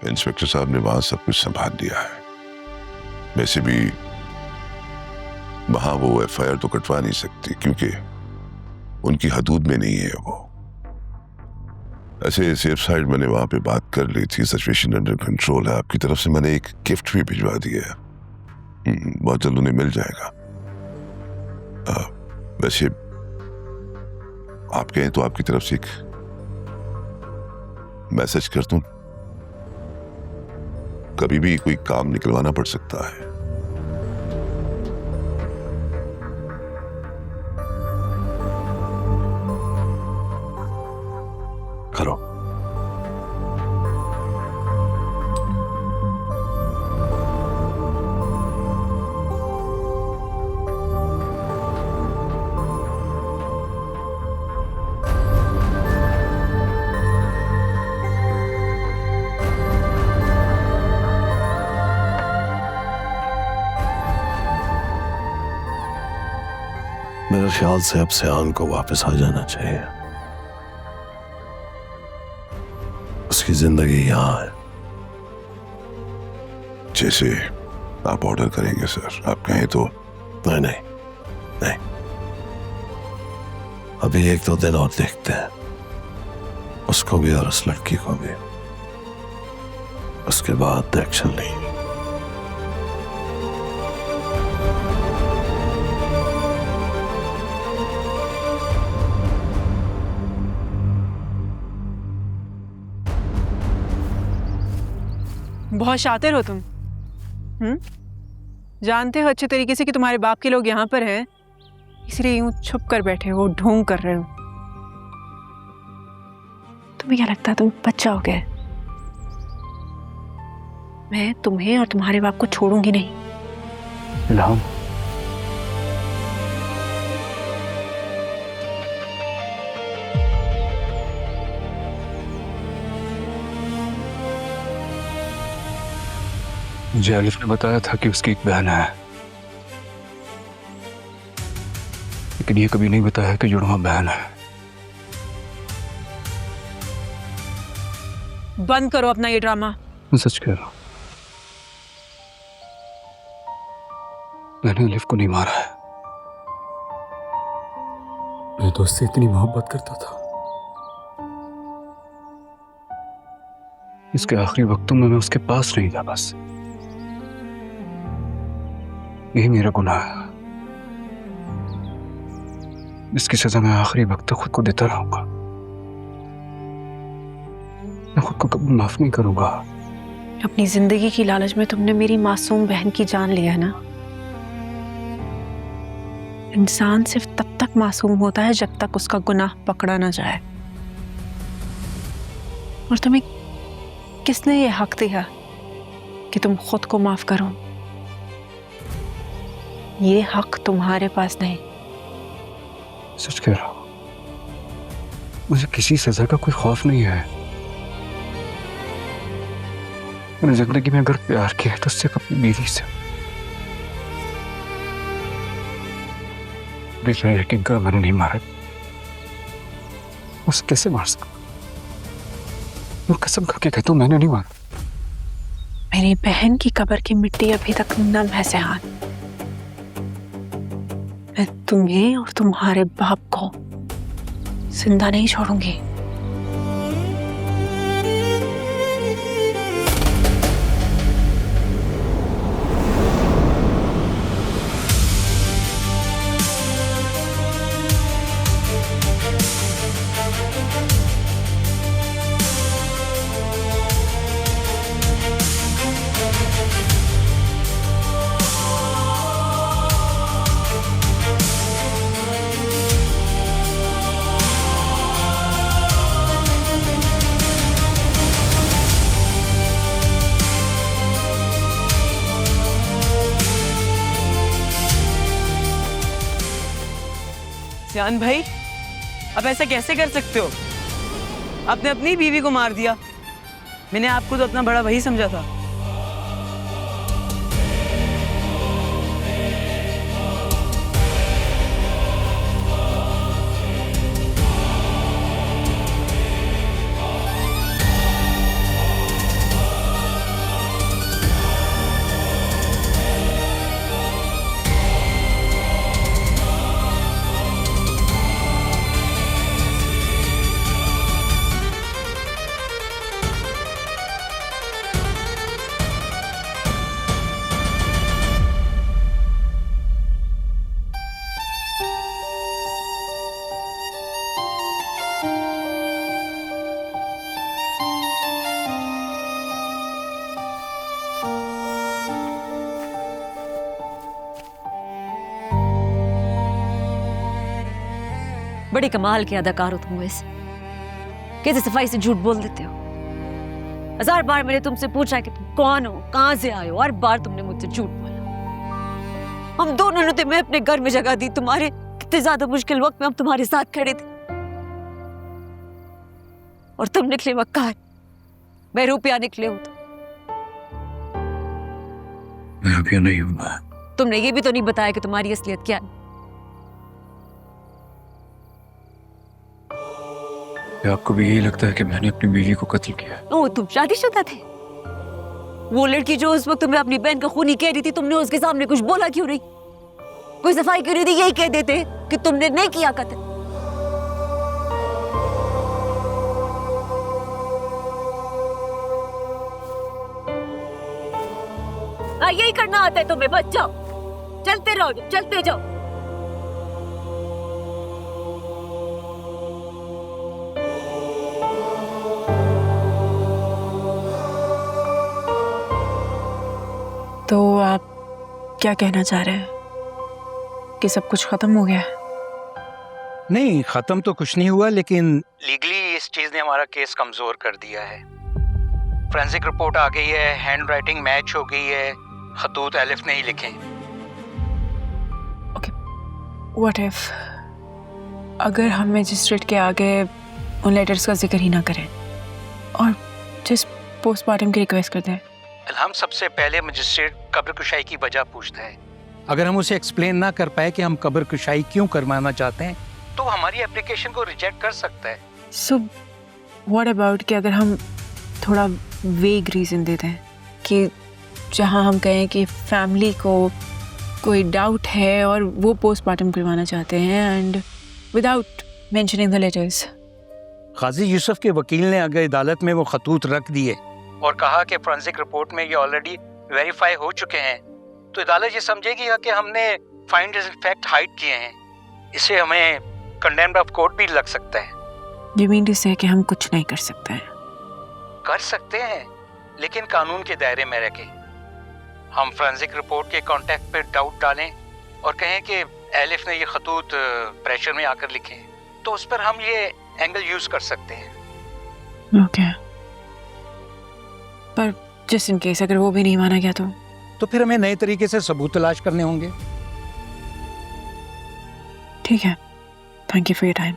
Inspector साहब ने वहां सब कुछ संभाल लिया है। वैसे भी वहां वो एफआईआर तो कटवा नहीं सकती क्योंकि उनकी हदूद में नहीं है वो। ऐसे सेफ साइड मैंने वहां पे बात कर ली थी, सिचुएशन अंडर कंट्रोल है। आपकी तरफ से मैंने एक गिफ्ट भी भिजवा दिया है, बहुत जल्द उन्हें मिल जाएगा। वैसे आप कहें तो आपकी तरफ से एक मैसेज कर दूं, कभी भी कोई काम निकलवाना पड़ सकता है। करो। मेरे ख्याल से अब सयान को वापस आ जाना चाहिए। उसकी जिंदगी यहां है। जैसे आप ऑर्डर करेंगे सर, आप कहें तो। नहीं नहीं नहीं, अभी एक दो दिन और देखते हैं, उसको भी और उस लड़की को भी। उसके बाद एक्शन लेंगे। बहुत शातिर हो तुम। जानते हो अच्छे तरीके से कि तुम्हारे बाप के लोग यहाँ पर हैं, इसलिए यूं छुप कर बैठे हो, ढोंग कर रहे हो। तुम्हें क्या लगता है तुम बच्चा हो गए? मैं तुम्हें और तुम्हारे बाप को छोड़ूंगी नहीं। इल्हाम, मुझे अलिफ ने बताया था कि उसकी एक बहन है, लेकिन ये कभी नहीं बताया कि जुड़वा बहन है। बंद करो अपना ये ड्रामा। मैं सच कह रहा हूं, मैंने अलिफ को नहीं मारा है। मैं तो उससे इतनी मोहब्बत करता था। इसके आखिरी वक्तों में मैं उसके पास नहीं था, बस यही मेरा गुनाह है। इसकी सजा मैं आखिरी वक्त तक खुद को देता रहूंगा। मैं खुद को कभी माफ नहीं करूंगा। अपनी जिंदगी की लालच में तुमने मेरी मासूम बहन की जान लिया है ना। इंसान सिर्फ तब तक मासूम होता है जब तक उसका गुनाह पकड़ा ना जाए। और तुम्हें किसने ये हक दिया कि तुम खुद को माफ करो? ये हक तुम्हारे पास नहीं। सच कह रहा हूं, मुझे किसी सजा का कोई खौफ नहीं है। मैंने जिंदगी में अगर प्यार किया है तो सिर्फ अपनी बीवी से। मैं यकीन कर, मैंने नहीं मारा। उसे कैसे मार सकता? मैं कसम खा के कहता हूं, मैंने नहीं मारा। मेरी बहन की कब्र की मिट्टी अभी तक नम है सयान। मैं तुम्हें और तुम्हारे बाप को जिंदा नहीं छोड़ूंगी। सियान भाई, अब ऐसा कैसे कर सकते हो? आपने अपनी बीवी को मार दिया। मैंने आपको तो अपना बड़ा भाई समझा था। बड़े कमाल के अदाकार हो तुम वैसे, कैसे सफाई से झूठ बोल देते हो। 1000 बार मैंने तुमसे पूछा कि तुम कौन हो, कहां से आए हो, हर बार तुमने मुझसे झूठ बोला। हम दोनों ने तुम्हें अपने घर में जगह दी, तुम्हारे कितने ज्यादा मुश्किल वक्त में हम तुम्हारे साथ खड़े थे, और तुम निकले मक्कार, मैं रुपया निकले हो। मैं रुपया नहीं हूं मैं। तुमने ये भी तो नहीं बताया कि तुम्हारी असलियत क्या है। आपको भी यही लगता है कि मैंने अपनी बीवी को कत्ल किया? ओ, तुम शादीशुदा थे? वो लड़की जो उस वक्त तुम्हें अपनी बहन का खूनी कह रही थी, तुमने उसके सामने कुछ बोला क्यों नहीं? कोई सफाई क्यों नहीं दी? यही कह देते कि तुमने नहीं किया कत्ल। यही करना आता है तुम्हें, बच जाओ, चलते रहो, चलते जाओ। तो आप क्या कहना चाह रहे हैं कि सब कुछ खत्म हो गया? नहीं, खत्म तो कुछ नहीं हुआ, लेकिन लीगली इस चीज ने हमारा केस कमजोर कर दिया है। फोरेंसिक रिपोर्ट आ गई है, हैंड राइटिंग मैच हो गई है, खतूत एलिफ नहीं लिखे। व्हाट इफ अगर हम मजिस्ट्रेट के आगे उन लेटर्स का जिक्र ही ना करें और जस्ट पोस्टमार्टम की रिक्वेस्ट करते हैं? हम सबसे पहले मजिस्ट्रेट कब्र कुशाई की वजह पूछता है। अगर हम उसे एक्सप्लेन ना कर पाए कि हम कब्र कुशाई क्यों करवाना चाहते हैं, तो हमारी एप्लीकेशन को रिजेक्ट कर सकता है। सो व्हाट अबाउट कि अगर हम थोड़ा वेग रीज़न देते हैं कि जहां हम कहें कि फैमिली को कोई डाउट है और वो पोस्टमार्टम करवाना चाहते हैं, and without mentioning the letters. Qazi Yusuf के वकील ने अगर अदालत में वो खतूत रख दिए और कहा कि फोरेंसिक रिपोर्ट में ये ऑलरेडी वेरीफाई हो चुके हैं, तो अदालत ये समझेगी कि हमने फाइंडिंग्स ऑफ फैक्ट हाइड किए हैं। इससे हमें कंडेम्ड ऑफ कोर्ट भी लग सकता है। यू मीन टू से कि हम कुछ नहीं कर सकते हैं? कर सकते हैं, लेकिन कानून के दायरे में रह के। हम फोरेंसिक रिपोर्ट के कॉन्टेक्ट पे डाउट डालें और कहें कि एलिफ ने ये खतूत प्रेशर में आकर लिखे हैं, तो उस पर हम ये एंगल यूज कर सकते हैं। ओके, पर जस्ट इन केस अगर वो भी नहीं माना गया तो फिर हमें नए तरीके से सबूत तलाश करने होंगे। ठीक है, thank you for your time.